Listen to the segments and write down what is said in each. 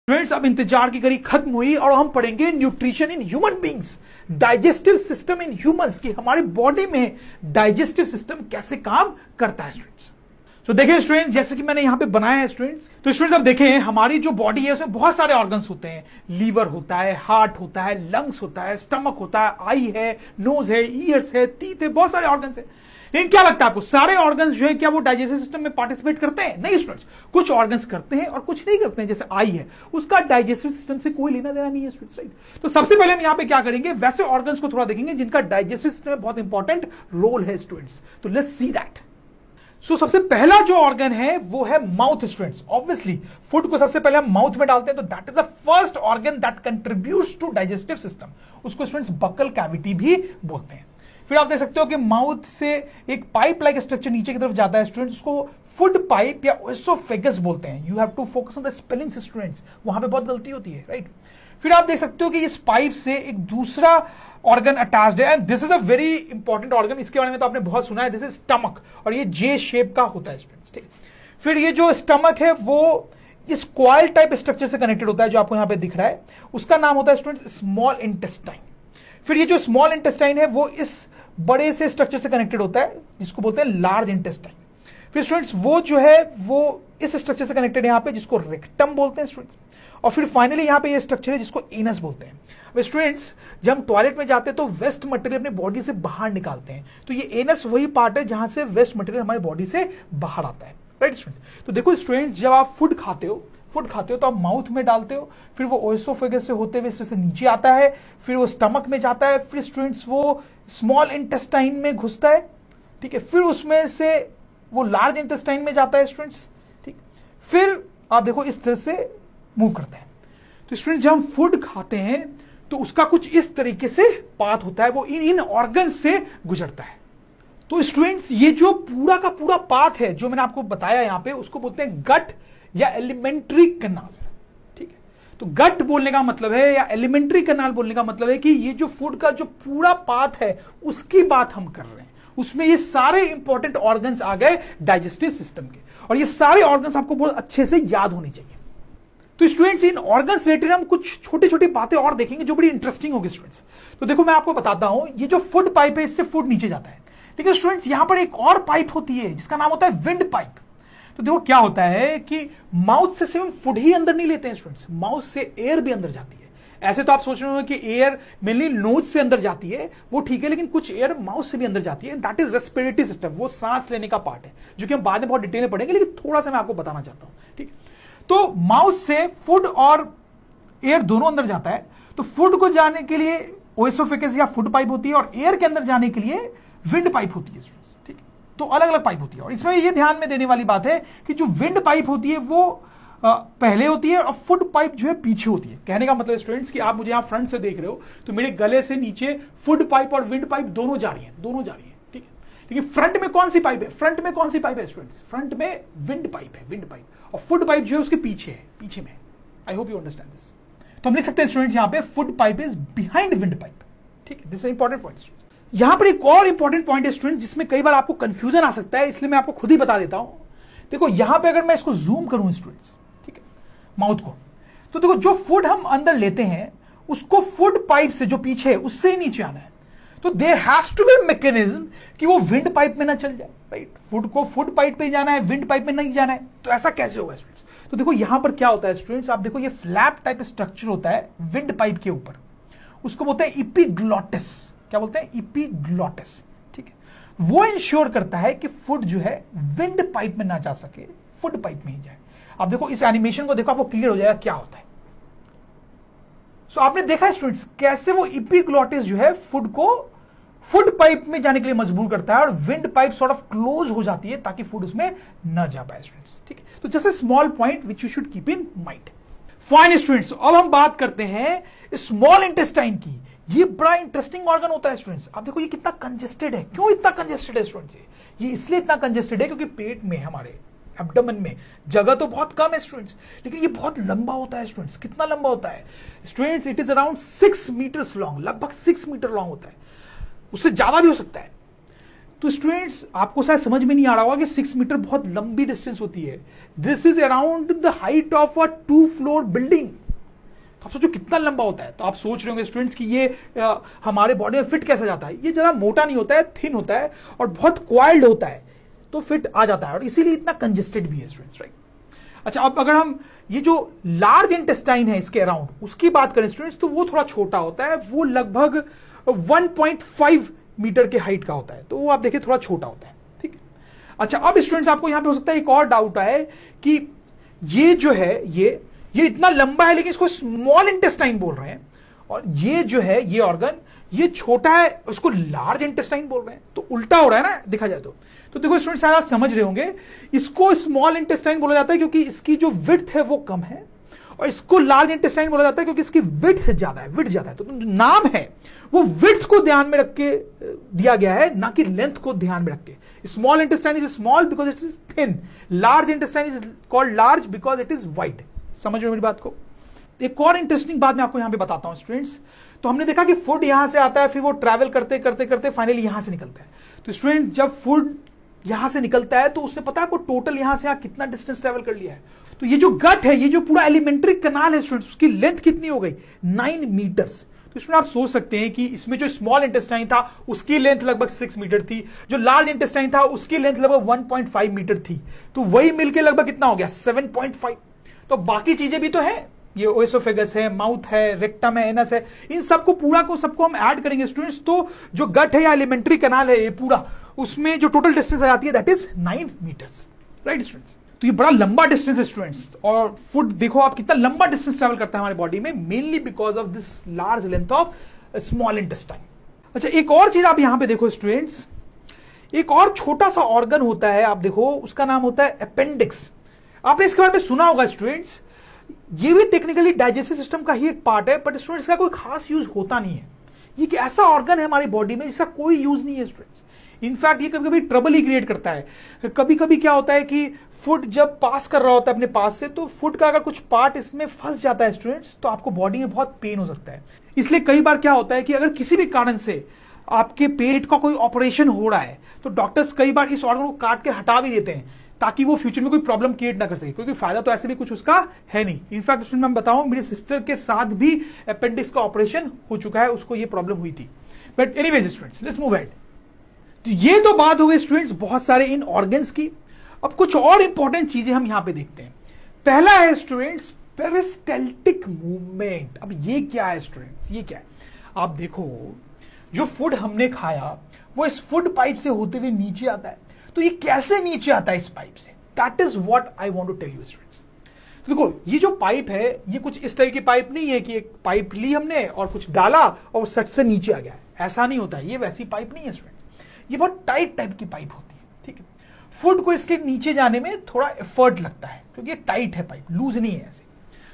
Students, अब इंतजार की घड़ी खत्म हुई और हम पढ़ेंगे nutrition in human beings, digestive system in humans की हमारी बॉडी में डाइजेस्टिव सिस्टम कैसे काम करता है स्टूडेंट्स। तो देखिए स्टूडेंट्स, जैसे कि मैंने यहां पे बनाया है स्टूडेंट्स, तो स्टूडेंट्स अब देखें हमारी जो बॉडी है उसमें बहुत सारे ऑर्गन्स होते हैं। लीवर होता है, हार्ट होता है, लंग्स होता है, स्टमक होता है, आई है, नोज है, ईयर्स है, टीथ है, बहुत सारे ऑर्गन्स है। लेकिन क्या लगता है आपको, सारे ऑर्गन्स जो है क्या वो डाइजेस्टिव सिस्टम में पार्टिसिपेट करते हैं? नहीं स्टूडेंट्स, कुछ ऑर्गन्स करते हैं और कुछ नहीं करते हैं। जैसे आई है, उसका डाइजेस्टिव सिस्टम से कोई लेना देना नहीं है स्टूडेंट्स, राइट। तो सबसे पहले हम यहां पे क्या करेंगे, वैसे ऑर्गन्स को थोड़ा देखेंगे जिनका डाइजेस्टिव सिस्टम में बहुत इंपॉर्टेंट रोल है स्टूडेंट्स। तो लेट्स सी दैट। सबसे पहला जो ऑर्गन है वो है माउथ स्टूडेंट्स। ऑब्वियसली फूड को सबसे पहले हम माउथ में डालते हैं, तो that is the first organ that contributes to digestive system. उसको स्टूडेंट्स बकल कैविटी भी बोलते हैं। फिर आप देख सकते हो कि माउथ से एक पाइप लाइक स्ट्रक्चर नीचे की तरफ जाता है स्टूडेंट्स, उसको फूड पाइप या ओएसोफेगस बोलते हैं। You have to focus on the spelling students, वहां पे बहुत गलती होती है, राइट। फिर आप देख सकते हो कि इस पाइप से एक दूसरा ऑर्गन अटैच्ड है, and this is a very important organ. इसके बारे में तो आपने बहुत सुना है, दिस इज स्टमक, और ये जे शेप का होता है स्टूडेंट्स, ठीक। फिर ये जो स्टमक है वो इस कॉइल टाइप स्ट्रक्चर से कनेक्टेड होता है, जो आपको यहां पे दिख रहा है, उसका नाम होता है स्टूडेंट्स स्मॉल इंटेस्टाइन। फिर ये जो स्मॉल इंटेस्टाइन है वो इस बड़े से स्ट्रक्चर से कनेक्टेड होता है, जिसको बोलते हैं लार्ज इंटेस्टाइन। फिर स्टूडेंट्स वो जो है वो इस स्ट्रक्चर से कनेक्टेड है यहां पे, जिसको रेक्टम बोलते हैं स्टूडेंट्स। और फिर फाइनली यहां पे ये स्ट्रक्चर है जिसको एनस बोलते हैं। अब स्टूडेंट्स, जब हम टॉयलेट में जाते हैं तो वेस्ट मटेरियल अपने बॉडी से बाहर निकालते हैं, तो ये एनस वही पार्ट है जहां से वेस्ट मटेरियल हमारी बॉडी से बाहर आता है, राइट स्टूडेंट्स। तो देखो स्टूडेंट्स, जब आप फूड खाते हो तो आप माउथ में डालते हो, फिर वो ओएसोफेगस से होते हुए से नीचे आता है, फिर वो स्टमक में जाता है, फिर स्टूडेंट्स वो स्मॉल इंटेस्टाइन में घुसता है, ठीक है, फिर उसमें से वो लार्ज इंटेस्टाइन में जाता है स्टूडेंट्स, ठीक। फिर आप देखो इस तरह से मूव करता है। तो स्टूडेंट्स, जब हम फूड खाते हैं तो उसका कुछ इस तरीके से पाथ होता है, वो इन ऑर्गन से गुजरता है। तो स्टूडेंट्स, ये जो पूरा का पूरा पाथ है जो मैंने आपको बताया यहां पे, उसको बोलते हैं गट या एलिमेंट्री कैनाल, ठीक है। तो गट बोलने का मतलब है या एलिमेंट्री कैनाल बोलने का मतलब है कि ये जो फूड का जो पूरा पाथ है उसकी बात हम कर रहे हैं। उसमें ये सारे इंपॉर्टेंट ऑर्गन्स आ गए डाइजेस्टिव सिस्टम के, और ये सारे ऑर्गन्स आपको बहुत अच्छे से याद होने चाहिए। तो स्टूडेंट्स, इन ऑर्गन्स रिलेटेड हम कुछ छोटी छोटी बातें और देखेंगे जो बड़ी इंटरेस्टिंग होगी स्टूडेंट्स। तो देखो मैं आपको बताता हूं, ये जो फूड पाइप है इससे फूड नीचे जाता है, ठीक है स्टूडेंट्स। यहां पर एक और पाइप होती है जिसका नाम होता है विंड पाइप। तो देखो क्या होता है कि माउथ से सिर्फ फूड ही अंदर नहीं लेते हैं स्टूडेंट्स, माउथ से एयर भी अंदर जाती है। ऐसे तो आप सोच रहे हो कि एयर मेनली नोज से अंदर जाती है, वो ठीक है, लेकिन कुछ एयर माउथ से भी अंदर जाती है। दैट इज रेस्पिरेटरी सिस्टम, वो सांस लेने का पार्ट है, जो कि हम बाद में बहुत डिटेल में पढ़ेंगे, लेकिन थोड़ा सा मैं आपको बताना चाहता हूं, ठीक है। तो माउथ से फूड और एयर दोनों अंदर जाता है। तो फूड को जाने के लिए ओएसोफेगस या फूड पाइप होती है, और एयर के अंदर जाने के लिए विंड पाइप होती है स्टूडेंट्स, ठीक है। तो अलग अलग पाइप होती है, और इसमें ये ध्यान में देने वाली बात है कि जो विंड पाइप होती है वो पहले होती है, और फूड पाइप जो है पीछे होती है। कहने का मतलब स्टूडेंट्स कि आप मुझे यहां फ्रंट से देख रहे हो, तो मेरे गले से नीचे फूड पाइप और विंड पाइप दोनों जा रही है, ठीक है। लेकिन फ्रंट में कौन सी पाइप है, स्टूडेंट्स? फ्रंट में विंड पाइप है, और फूड पाइप जो है उसके पीछे है, पीछे में। I hope you understand this. तो हम लिख सकते हैं स्टूडेंट्स यहां पे food pipe is behind wind pipe, ठीक है। This is important point. यहां पर एक और इंपॉर्टेंट पॉइंट है स्टूडेंट्स, जिसमें कई बार आपको कंफ्यूजन आ सकता है, इसलिए मैं आपको खुद ही बता देता हूं। देखो यहां पे अगर मैं इसको जूम करूं स्टूडेंट्स, ठीक है, माउथ को, तो देखो जो फूड हम अंदर लेते हैं उसको फूड पाइप से जो पीछे है उससे ही नीचे आना है। तो there has to be mechanism कि वो विंड पाइप में ना चल जाए, राइट। फूड को फूड पाइप पे जाना है, विंड पाइप में नहीं जाना है। तो ऐसा कैसे होगा स्टूडेंट्स? तो देखो यहां पर क्या होता है स्टूडेंट्स, आप देखो ये फ्लैप टाइप स्ट्रक्चर होता है विंड पाइप के ऊपर, उसको बोलते हैं इपिग्लॉटिस। क्या बोलते हैं? इपिग्लॉटिस, ठीक है। वो इंश्योर करता है कि फूड जो है विंड पाइप में ना जा सके, फूड पाइप में ही जाए। आप देखो इस एनिमेशन को देखो, आपको क्लियर हो जाएगा क्या होता है। सो आपने देखा है स्टूडेंट्स कैसे वो इपिग्लॉटिस जो है फूड को फूड पाइप में जाने के लिए मजबूर करता है, और wind pipe sort of close हो जाती है ताकि फूड उसमें न जा पाए स्टूडेंट्स, ठीक है। तो just a small point which you should keep in mind. Fine students, अब हम बात करते हैं स्मॉल इंटेस्टाइन की। ये बड़ा इंटरेस्टिंग ऑर्गन होता है स्टूडेंट्स। आप देखो ये कितना कंजेस्टेड है। क्यों इतना कंजेस्टेड है स्टूडेंट्स? ये इसलिए इतना कंजेस्टेड है क्योंकि पेट में, हमारे एब्डोमेन में जगह तो बहुत कम है स्टूडेंट्स, लेकिन ये बहुत लंबा होता है स्टूडेंट्स। कितना लंबा होता है students? It is around 6 metres long, लगभग 6 मीटर लॉन्ग होता है, उससे ज्यादा भी हो सकता है। तो स्टूडेंट्स आपको शायद समझ में नहीं आ रहा होगा कि 6 मीटर बहुत लंबी डिस्टेंस होती है। This is around the height of a 2 floor building. तो आप सोचो कितना लंबा होता है। तो आप सोच रहे होंगे स्टूडेंट्स कि ये हमारे बॉडी में फिट कैसे जाता है। ये ज्यादा मोटा नहीं होता है, थिन होता है और बहुत क्वाइल्ड होता है, तो फिट आ जाता है और इसीलिए इतना कंजेस्टेड भी है स्टूडेंट्स, राइट। अच्छा, अब अगर हम ये जो लार्ज इंटेस्टाइन है इसके अराउंड उसकी बात करें स्टूडेंट्स, तो वो थोड़ा छोटा होता है। वो लगभग 1.5 मीटर के हाइट का होता है, तो वो आप देखिए थोड़ा छोटा होता है, ठीक है। अच्छा, अब स्टूडेंट्स आपको यहां पे हो सकता है एक और डाउट आए कि ये जो है ये इतना लंबा है लेकिन इसको स्मॉल इंटेस्टाइन बोल रहे हैं, और ये जो है ये ऑर्गन ये छोटा है उसको लार्ज इंटेस्टाइन बोल रहे हैं। तो उल्टा हो रहा है ना देखा जाए तो देखो स्टूडेंट्स शायद आप समझ रहे होंगे, इसको स्मॉल इंटेस्टाइन बोला जाता है क्योंकि इसकी जो विड्थ है वो कम है, और इसको लार्ज इंटेस्टाइन बोला जाता है क्योंकि इसकी विड्थ ज्यादा है। तो जो नाम है वो विड्थ को ध्यान में रख के दिया गया है, ना कि लेंथ को ध्यान में रख के। Small intestine is small because it is thin, large intestine is called large because it is wide. समझ रहे हो मेरी बात को। एक और इंटरेस्टिंग बात मैं आपको यहां पे बताता हूं स्टूडेंट्स। तो हमने देखा कि फूड यहां से आता है, फिर वो ट्रैवल करते करते करते फाइनली यहां से निकलता है। तो स्टूडेंट जब फूड यहां से निकलता है तो उसने पता है आपको टोटल यहां से कितना डिस्टेंस ट्रैवल कर लिया है। तो ये जो गट है, ये जो पूरा एलिमेंट्री कनाल है स्टूडेंट्स, उसकी लेंथ कितनी हो गई 9 मीटर्स। तो इसमें आप सोच सकते हैं कि इसमें जो स्मॉल इंटेस्टाइन था उसकी लेंथ लगभग 6 मीटर थी, जो लार्ज इंटेस्टाइन था उसकी लेंथ लगभग 1.5 मीटर थी। तो वही मिलकर लगभग कितना हो गया 7.5। तो बाकी चीजें भी तो है, ये ओएसोफेगस है, माउथ है, रेक्टम है, एनस है, इन सबको सबको हम ऐड करेंगे स्टूडेंट्स, तो जो गट है या एलिमेंट्री कैनाल है ये पूरा, उसमें जो टोटल डिस्टेंस आ जाती है that is 9 metres, right students. तो ये बड़ा लंबा डिस्टेंस है स्टूडेंट्स, और फूड देखो आप कितना लंबा डिस्टेंस ट्रैवल करता है हमारे बॉडी में, mainly because of this large length of small intestine. अच्छा, एक और चीज आप यहां पे देखो स्टूडेंट्स, एक और छोटा सा ऑर्गन होता है, आप देखो उसका नाम होता है अपेंडिक्स। आपने इसके बारे में सुना होगा स्टूडेंट्स। ये भी टेक्निकली डाइजेस्टिव सिस्टम का ही एक पार्ट है, बट स्टूडेंट्स का कोई खास यूज होता नहीं है। ये एक ऐसा ऑर्गन है हमारी बॉडी में जिसका कोई यूज नहीं है स्टूडेंट्स। इनफैक्ट ये कभी कभी ट्रबल ही क्रिएट करता है। कभी कभी क्या होता है कि फूड जब पास कर रहा होता है अपने पास से, तो फूड का अगर कुछ पार्ट इसमें फंस जाता है स्टूडेंट्स, तो आपको बॉडी में बहुत पेन हो सकता है। इसलिए कई बार क्या होता है कि अगर किसी भी कारण से आपके पेट का कोई ऑपरेशन हो रहा है, तो डॉक्टर्स कई बार इस ऑर्गन को काट के हटा भी देते हैं ताकि वो फ्यूचर में कोई प्रॉब्लम क्रिएट ना कर सके, क्योंकि फायदा तो ऐसे भी कुछ उसका है नहीं। इनफैक्ट उसमें मैं बताऊं, मेरी सिस्टर के साथ भी अपेंडिक्स का ऑपरेशन हो चुका है, उसको ये प्रॉब्लम हुई थी। But anyways students, let's move ahead. तो ये तो बात हो गई स्टूडेंट्स बहुत सारे इन ऑर्गन्स की। अब कुछ और इंपॉर्टेंट चीजें हम यहां पे देखते हैं। पहला है स्टूडेंट्स पेरिस्टाल्टिक मूवमेंट। अब ये क्या है स्टूडेंट्स, ये क्या है? आप देखो, जो फूड हमने खाया वो इस फूड पाइप से होते हुए नीचे आता है। तो ये कैसे नीचे आता है इस पाइप से? That is what I want to tell you students. देखो, ये जो पाइप है ये कुछ इस तरह की पाइप नहीं है कि एक पाइप ली हमने और कुछ डाला और सट से नीचे आ गया। ऐसा नहीं होता है, ये वैसी पाइप नहीं है स्टूडेंट्स। ये बहुत टाइट टाइप की पाइप होती है, ठीक है। फूड को इसके नीचे जाने में थोड़ा एफर्ट लगता है क्योंकि ये टाइट है पाइप, लूज नहीं है ऐसे।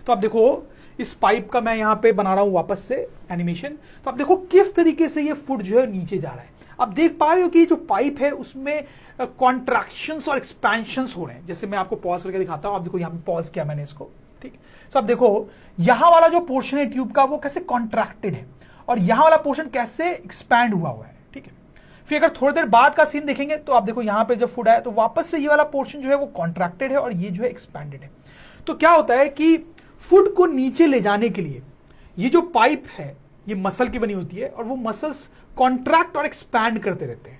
तो आप देखो, इस पाइप का मैं यहां पे बना रहा हूं वापस से एनिमेशन। तो आप देखो किस तरीके से ये फूड जो है नीचे जा रहा है। आप देख पा रहे हो कि जो पाइप है उसमें कॉन्ट्रैक्शंस और एक्सपेंशंस हो रहे हैं। जैसे मैं आपको पॉज करके दिखाता हूं। आप देखो यहां पे पॉज किया मैंने इसको, ठीक। तो आप देखो यहां वाला जो पोर्शन है ट्यूब का वो कैसे कॉन्ट्रैक्टेड है और यहां वाला पोर्शन कैसे एक्सपैंड हुआ है, ठीक है। फिर अगर थोड़ी देर बाद का सीन देखेंगे तो आप देखो यहां पे जब फूड आया तो वापस से ये वाला पोर्शन जो है वो कॉन्ट्रैक्टेड है और ये जो है एक्सपैंडेड है। तो क्या होता है कि फूड को नीचे ले जाने के लिए ये जो पाइप है ये मसल की बनी होती है और वो मसल्स कॉन्ट्रैक्ट और एक्सपैंड करते रहते हैं।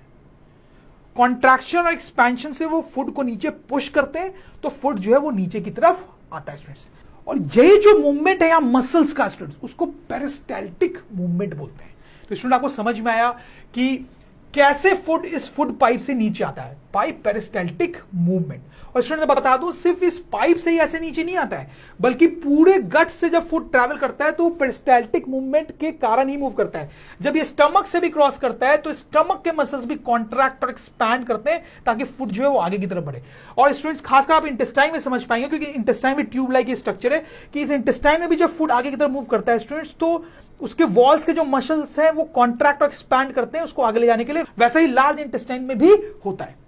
कॉन्ट्रैक्शन और एक्सपेंशन से वो फूड को नीचे पुश करते हैं तो फूड जो है वो नीचे की तरफ आता है स्टूडेंट्स। और यही जो मूवमेंट है यहां मसल्स का स्टूडेंट्स, उसको पेरिस्टाल्टिक मूवमेंट बोलते हैं। तो स्टूडेंट आपको समझ में आया कि कैसे फूड इस फूड पाइप से नीचे आता है, पाइप पेरिस्टाल्टिक मूवमेंट। और स्टूडेंट मैं बता दूं, सिर्फ इस पाइप से ही ऐसे नीचे नहीं आता है, बल्कि पूरे गट से जब फूड ट्रैवल करता है तो पेरिस्टाल्टिक मूवमेंट के कारण ही मूव करता है। जब ये स्टमक से भी क्रॉस करता है तो स्टमक के मसल्स भी कॉन्ट्रैक्ट और एक्सपैंड करते हैं ताकि फूड जो है वो आगे की तरफ बढ़े। और स्टूडेंट्स खासकर आप इंटेस्टाइन में समझ पाएंगे, क्योंकि इंटेस्टाइन में ट्यूब लाइक स्ट्रक्चर है कि इस इंटेस्टाइन में भी जब फूड आगे की तरफ मूव करता है स्टूडेंट्स, तो उसके वॉल्स के जो मसल्स हैं वो कॉन्ट्रैक्ट और एक्सपैंड करते हैं उसको आगे ले जाने के लिए। वैसा ही लार्ज इंटेस्टाइन में भी होता है।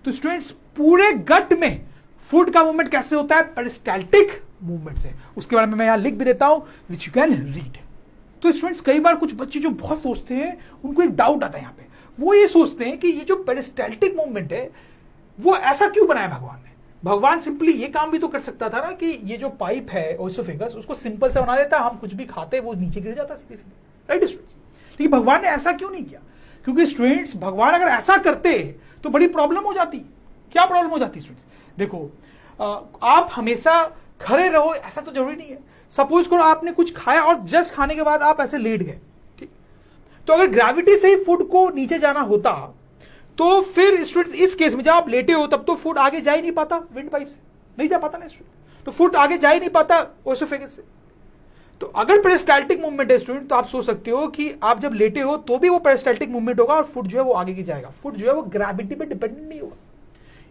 तो स्टूडेंट्स पूरे गट में फूड का मूवमेंट कैसे होता है? पेरिस्टाल्टिक मूवमेंट से। उसके बारे में मैं यहां लिख भी देता हूं, विच यू कैन रीड। तो स्टूडेंट्स कई बार कुछ बच्चे जो बहुत सोचते हैं उनको एक डाउट आता है यहां पे, वो ये सोचते हैं कि ये जो पेरिस्टाल्टिक मूवमेंट है वो ऐसा क्यों बनाया भगवान ने। भगवान सिंपली ये काम भी तो कर सकता था ना कि ये जो पाइप है ओसोफेगस उसको सिंपल से बना देता, हम कुछ भी खाते वो नीचे गिर जाता सीधे सीधे, राइट स्टूडेंट्स। लेकिन भगवान ने ऐसा क्यों नहीं किया? क्योंकि स्टूडेंट्स भगवान अगर ऐसा करते तो बड़ी प्रॉब्लम हो जाती। क्या प्रॉब्लम हो जाती स्टूडेंट्स? देखो आप हमेशा खड़े रहो ऐसा तो जरूरी नहीं है। सपोज करो आपने कुछ खाया और जस्ट खाने के बाद आप ऐसे लेट गए, ठीक, तो अगर ग्रेविटी से ही फूड को नीचे जाना होता तो फिर स्टूडेंट्स इस केस में जब आप लेटे हो तब तो फूड आगे जा ही नहीं पाता, विंड पाइप से नहीं जा पाता ना स्टूडेंट, तो फूड आगे जा ही नहीं पाता ओसोफेगस से। तो अगर पेरिस्टाल्टिक मूवमेंट है स्टूडेंट तो आप सोच सकते हो कि आप जब लेटे हो तो भी वो पेरिस्टाल्टिक मूवमेंट होगा और फूड जो है वो आगे की जाएगा। फूड जो है वो ग्रेविटी पे डिपेंडेंट नहीं होगा।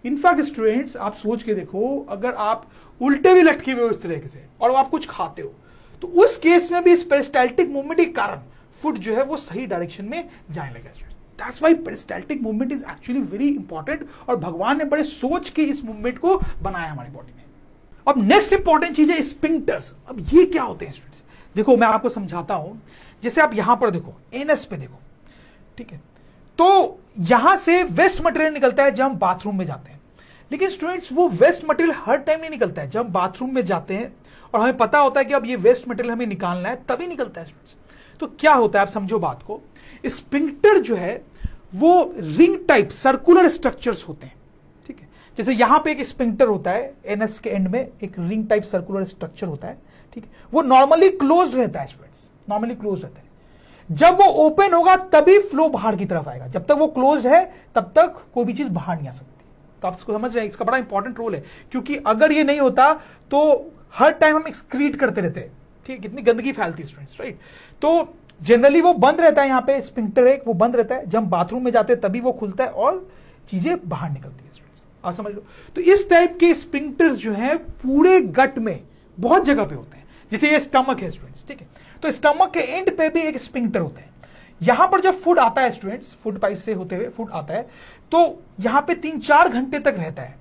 इनफैक्ट स्टूडेंट्स आप सोच के देखो, अगर आप उल्टे भी लटके हुए उस तरीके से और आप कुछ खाते हो तो उस केस में भी इस पेरिस्टाल्टिक मूवमेंट के कारण फूड जो है वो सही डायरेक्शन में जाने लगेगा student. That's why peristaltic movement is actually very important और भगवान ने बड़े सोच के इस मूवमेंट को बनाया हमारी बॉडी में। अब नेक्स्ट इंपॉर्टेंट चीज है स्पिंक्टर्स। अब ये क्या होते हैं स्टूडेंट्स? देखो मैं आपको समझाता हूं। जैसे आप यहां पर देखो, एनएस पे देखो, ठीक है, तो यहां से वेस्ट मटेरियल निकलता है जब हम बाथरूम में जाते हैं। लेकिन स्टूडेंट्स वो वेस्ट मटेरियल हर टाइम नहीं निकलता है। जब हम बाथरूम में जाते हैं और हमें पता होता है कि अब ये वेस्ट मटेरियल हमें निकालना है तभी निकलता है स्टूडेंट्स। तो क्या होता है आप समझो बात को, स्पिंक्टर जो है वो रिंग टाइप सर्कुलर स्ट्रक्चर्स होते हैं, ठीक है। जैसे यहां पे एक स्पिंक्टर होता है, एनएस के एंड में एक रिंग टाइप सर्कुलर स्ट्रक्चर होता है, ठीक है। वो नॉर्मली क्लोज रहता है स्टूडेंट्स, नॉर्मली क्लोज रहता है। जब वो ओपन होगा तभी फ्लो बाहर की तरफ आएगा। जब तक वो क्लोज है तब तक कोई भी चीज बाहर नहीं आ सकती। तो आप इसको समझ रहे हैं, इसका बड़ा इंपॉर्टेंट रोल है, क्योंकि अगर ये नहीं होता तो हर टाइम हम एक्सक्रीट करते रहते हैं, ठीक, कितनी गंदगी फैलती है स्टूडेंट्स, राइट। तो जनरली वो बंद रहता है, यहां पे स्पिंक्टर एक वो बंद रहता है। जब हम बाथरूम में जाते हैं तभी वो खुलता है और चीजें बाहर निकलती है स्टूडेंट्स, आप समझ लो। तो इस टाइप के स्पिंक्टर्स जो है पूरे गट में बहुत जगह पे होते हैं। जैसे ये स्टमक है स्टूडेंट्स, ठीक है, तो स्टमक के एंड पे भी एक स्पिंक्टर होता है। यहां पर जब फूड आता है स्टूडेंट्स, फूड पाइप से होते हुए फूड आता है तो यहां पे 3-4 घंटे तक रहता है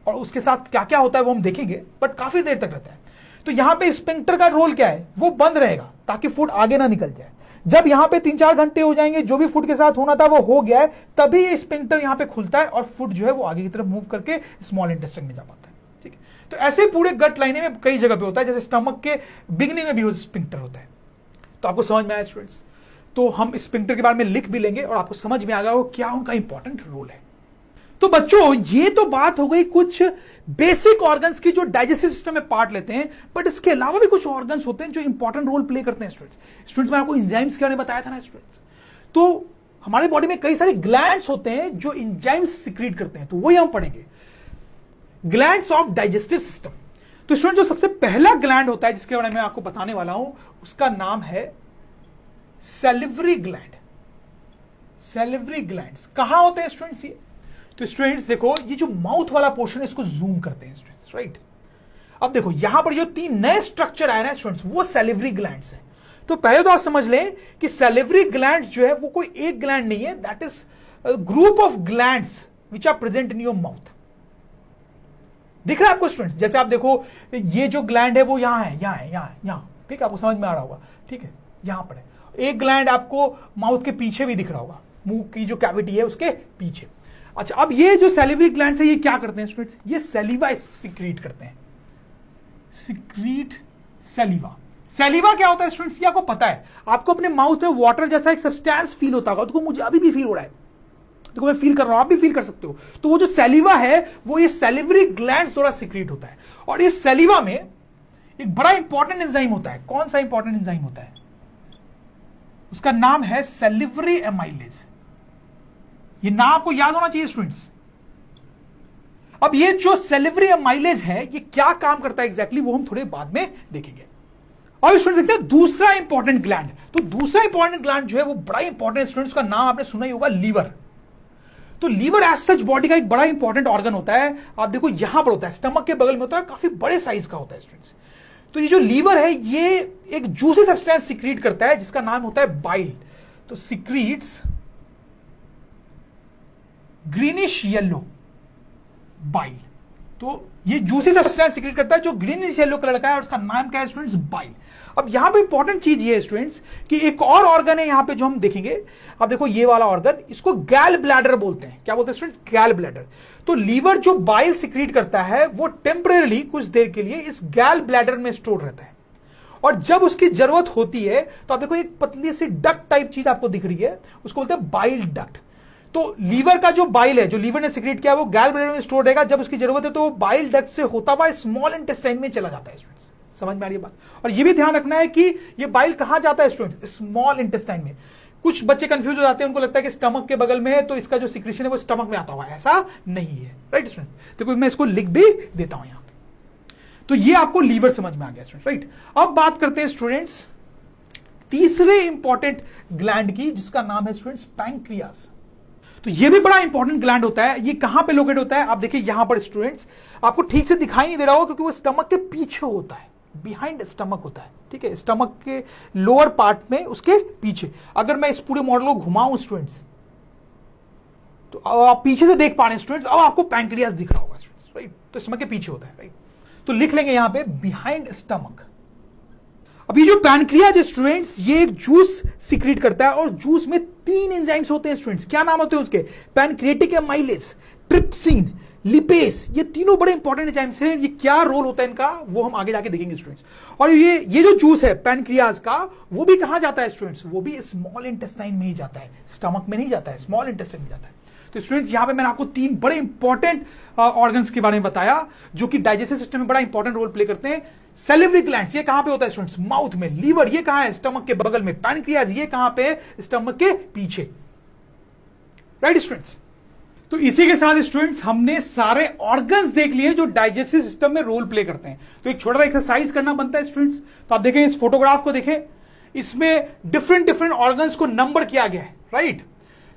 और उसके साथ क्या क्या होता है वो हम देखेंगे, बट काफी देर तक रहता है। तो यहां पे स्पिंक्टर का रोल क्या है, वो बंद रहेगा ताकि फूड आगे ना निकल जाए। जब यहां पे 3-4 घंटे हो जाएंगे, जो भी फूड के साथ होना था वो हो गया है, तभी ये स्पिंक्टर यहां पे खुलता है और फूड जो है वो आगे की तरफ मूव करके स्मॉल इंटेस्टाइन में जा पाता है, ठीक है। तो ऐसे पूरे गट लाइने में कई जगह पे होता है। जैसे स्टमक के बिगनिंग में भी स्पिंक्टर होता है। तो आपको समझ में आया स्टूडेंट्स? तो हम स्पिंक्टर के बारे में लिख भी लेंगे और आपको समझ में आ गया वो क्या उनका इंपॉर्टेंट रोल है। तो बच्चों ये तो बात हो गई कुछ बेसिक ऑर्गन्स की जो डाइजेस्टिव सिस्टम में पार्ट लेते हैं, बट इसके अलावा भी कुछ ऑर्गन्स होते हैं जो इंपॉर्टेंट रोल प्ले करते हैं स्टूडेंट्स। मैंने आपको एंजाइम्स के बारे में बताया था ना स्टूडेंट्स। तो हमारे बॉडी में कई सारे ग्लैंड्स होते हैं जो एंजाइम्स सिक्रीट करते हैं, तो वही हम पढ़ेंगे, ग्लैंड्स ऑफ डाइजेस्टिव सिस्टम। तो स्टूडेंट जो सबसे पहला ग्लैंड होता है जिसके बारे में आपको बताने वाला हूं उसका नाम है सैलिवरी ग्लैंड। सैलिवरी ग्लैंड्स कहां होते हैं स्टूडेंट्स? ये तो स्टूडेंट्स देखो, ये जो माउथ वाला पोर्शन है इसको जूम करते हैं स्टूडेंट्स, राइट। अब देखो यहां पर जो 3 नए स्ट्रक्चर आए ना स्टूडेंट्स, वो सैलिवरी ग्लैंड्स हैं। तो पहले तो आप समझ लें कि सैलिवरी ग्लैंड्स जो है वो कोई एक ग्लैंड नहीं है, that is group of glands which are present in your mouth. दिख रहा है आपको स्टूडेंट्स? जैसे आप देखो ये जो ग्लैंड है वो यहां है, यहां है, यहां है, यहां, ठीक है, आपको समझ में आ रहा होगा, ठीक है, यहां पर है। एक ग्लैंड आपको माउथ के पीछे भी दिख रहा होगा, मुंह की जो कैविटी है उसके पीछे। अच्छा, अब ये जो सैलिवरी ग्लैंड्स है ये क्या करते हैं स्टूडेंट्स? ये सैलिवा सिक्रीट करते हैं, सिक्रीट सैलिवा। सैलिवा क्या होता है स्टूडेंट्स? ये आपको पता है, आपको अपने माउथ में वाटर जैसा एक सब्सटेंस फील होता होगा। तो मुझे अभी भी फील हो रहा है, देखो मैं फील कर रहा हूं, आप भी फील कर सकते हो। तो वो जो सैलिवा है वो ये सैलिवरी ग्लैंड्स द्वारा सिक्रीट होता है। और इस सैलिवा में एक बड़ा इंपॉर्टेंट एंजाइम होता है। कौन सा इंपॉर्टेंट एंजाइम होता है? उसका नाम है सैलिवरी एमाइलेज। ये नाम आपको याद होना चाहिए स्टूडेंट्स। अब ये जो सैलिवरी एमाइलेज है ये क्या काम करता है एग्जैक्टली वो हम थोड़े बाद में देखेंगे। और स्टूडेंट्स देखते हैं दूसरा इंपॉर्टेंट ग्लैंड। तो दूसरा इंपॉर्टेंट ग्लैंड जो है वो बड़ा इंपॉर्टेंट स्टूडेंट्स का नाम आपने सुना ही होगा, लीवर। तो लीवर एज सच बॉडी का एक बड़ा इंपॉर्टेंट ऑर्गन होता है। आप देखो यहां पर होता है, स्टमक के बगल में होता है, काफी बड़े साइज का होता है स्टूडेंट्स। तो ये जो लीवर है ये एक जूसी सब्सटेंस सिक्रीट करता है जिसका नाम होता है बाइल। तो सिक्रीट्स ग्रीनिश येलो बाइल। तो ये जूसी सब्सटेंस सीक्रेट करता है जो ग्रीनिश येलो कलर का है और उसका नाम क्या है स्टूडेंट्स? बाइल। अब यहां पे इंपॉर्टेंट चीज ये है स्टूडेंट्स कि एक और ऑर्गन है यहां पे जो हम देखेंगे। अब देखो ये वाला ऑर्गन, इसको गैल ब्लैडर बोलते हैं। क्या बोलते हैं स्टूडेंट्स? गैल ब्लैडर। तो लीवर जो बाइल सीक्रेट करता है वो टेम्परेली कुछ देर के लिए इस गैल ब्लैडर में स्टोर रहता है और जब उसकी जरूरत होती है तो आप देखो एक पतली सी डक्ट टाइप चीज आपको दिख रही है, उसको बोलते हैं बाइल डक्ट। तो लीवर का जो बाइल है जो लीवर ने सीक्रेट किया वो गैल ब्लैडर में स्टोर रहेगा, जब उसकी जरूरत है तो वो बाइल डक्ट से होता हुआ स्मॉल इंटेस्टाइन में चला जाता है स्टूडेंट्स। समझ में आ रही है बात? और ये भी ध्यान रखना है कि ये बाइल कहां जाता है स्टूडेंट्स? स्मॉल इंटेस्टाइन में। कुछ बच्चे कंफ्यूज हो जाते हैं, उनको लगता है कि स्टमक के बगल में है तो इसका जो सिक्रेशन है वो स्टमक में आता हुआ है, ऐसा नहीं है। Right students? देखो मैं इसको लिख भी देता हूं यहां पे। तो ये आपको लीवर समझ में आ गया स्टूडेंट। राइट, अब बात करते हैं स्टूडेंट्स तीसरे इंपॉर्टेंट ग्लैंड की, जिसका नाम है स्टूडेंट्स पैंक्रियाज। तो ये भी बड़ा इंपॉर्टेंट ग्लैंड होता है। ये कहां पे लोकेट होता है? आप देखिए यहां पर स्टूडेंट्स, आपको ठीक से दिखाई नहीं दे रहा होगा क्योंकि वो स्टमक के पीछे होता है, बिहाइंड स्टमक होता है। ठीक है, स्टमक के लोअर पार्ट में उसके पीछे। अगर मैं इस पूरे मॉडल को घुमाऊं स्टूडेंट्स तो आप पीछे से देख पा रहे हैं स्टूडेंट्स, अब आपको पैंक्रियाज दिख रहा होगा स्टूडेंट्स। राइट, तो स्टमक के पीछे होता है। राइट, तो लिख लेंगे यहां पे बिहाइंड स्टमक। अब ये जो पैनक्रियाज स्टूडेंट्स, ये एक जूस सीक्रेट करता है और जूस में 3 एंजाइम्स होते हैं स्टूडेंट्स। क्या नाम होते हैं उसके? Pancreatic amylase, trypsin, lipase. ये तीनों बड़े इंपॉर्टेंट एंजाइम्स हैं। ये क्या रोल होता है इनका वो हम आगे जाके देखेंगे स्टूडेंट्स। और ये जो जूस है पैनक्रियाज का वो भी कहां जाता है स्टूडेंट्स? वो भी स्मॉल इंटेस्टाइन में ही जाता है, स्टमक में नहीं जाता है, स्मॉल इंटेस्टाइन में जाता है। तो स्टूडेंट्स यहां पे मैंने आपको 3 बड़े इंपॉर्टेंट ऑर्गन्स के बारे में बताया जो कि डाइजेस्टिव सिस्टम में बड़ा इंपॉर्टेंट रोल प्ले करते हैं। सैलिवरी ग्लैंड्स ये कहां पे होता है स्टूडेंट्स? माउथ में। लीवर ये कहां है? स्टमक के बगल में। पैनक्रियाज ये कहां पे? स्टमक के पीछे। Right students? तो इसी के साथ स्टूडेंट्स हमने सारे ऑर्गन्स देख लिए जो डाइजेस्टिव सिस्टम में रोल प्ले करते हैं। तो एक छोटा सा एक्सरसाइज करना बनता है स्टूडेंट्स। तो आप देखें इस फोटोग्राफ को, देखें इसमें डिफरेंट ऑर्गन्स को नंबर किया गया है। राइट,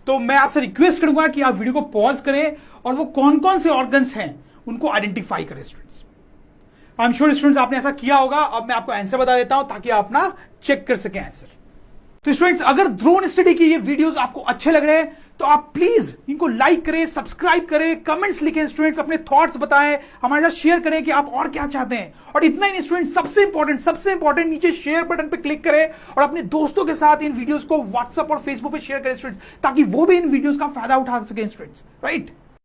तो मैं आपसे रिक्वेस्ट करूंगा कि आप वीडियो को पॉज करें और वो कौन कौन से ऑर्गन्स हैं उनको आइडेंटिफाई करें students. I am sure students आपने ऐसा किया होगा। अब मैं आपको आंसर बता देता हूं ताकि आप ना चेक कर सकें आंसर। तो स्टूडेंट्स अगर ड्रोन स्टडी की ये वीडियोस आपको अच्छे लग रहे हैं तो आप प्लीज इनको लाइक करें, सब्सक्राइब करें, कमेंट्स लिखें स्टूडेंट्स, अपने थॉट्स बताएं, हमारे साथ शेयर करें कि आप और क्या चाहते हैं। और इतना ही नहीं स्टूडेंट्स, सबसे इंपॉर्टेंट नीचे शेयर बटन पे क्लिक करें और अपने दोस्तों के साथ इन वीडियोस को व्हाट्सएप और फेसबुक पे शेयर करें स्टूडेंट्स, ताकि वो भी इन वीडियोस का फायदा उठा सकें स्टूडेंट्स। राइट।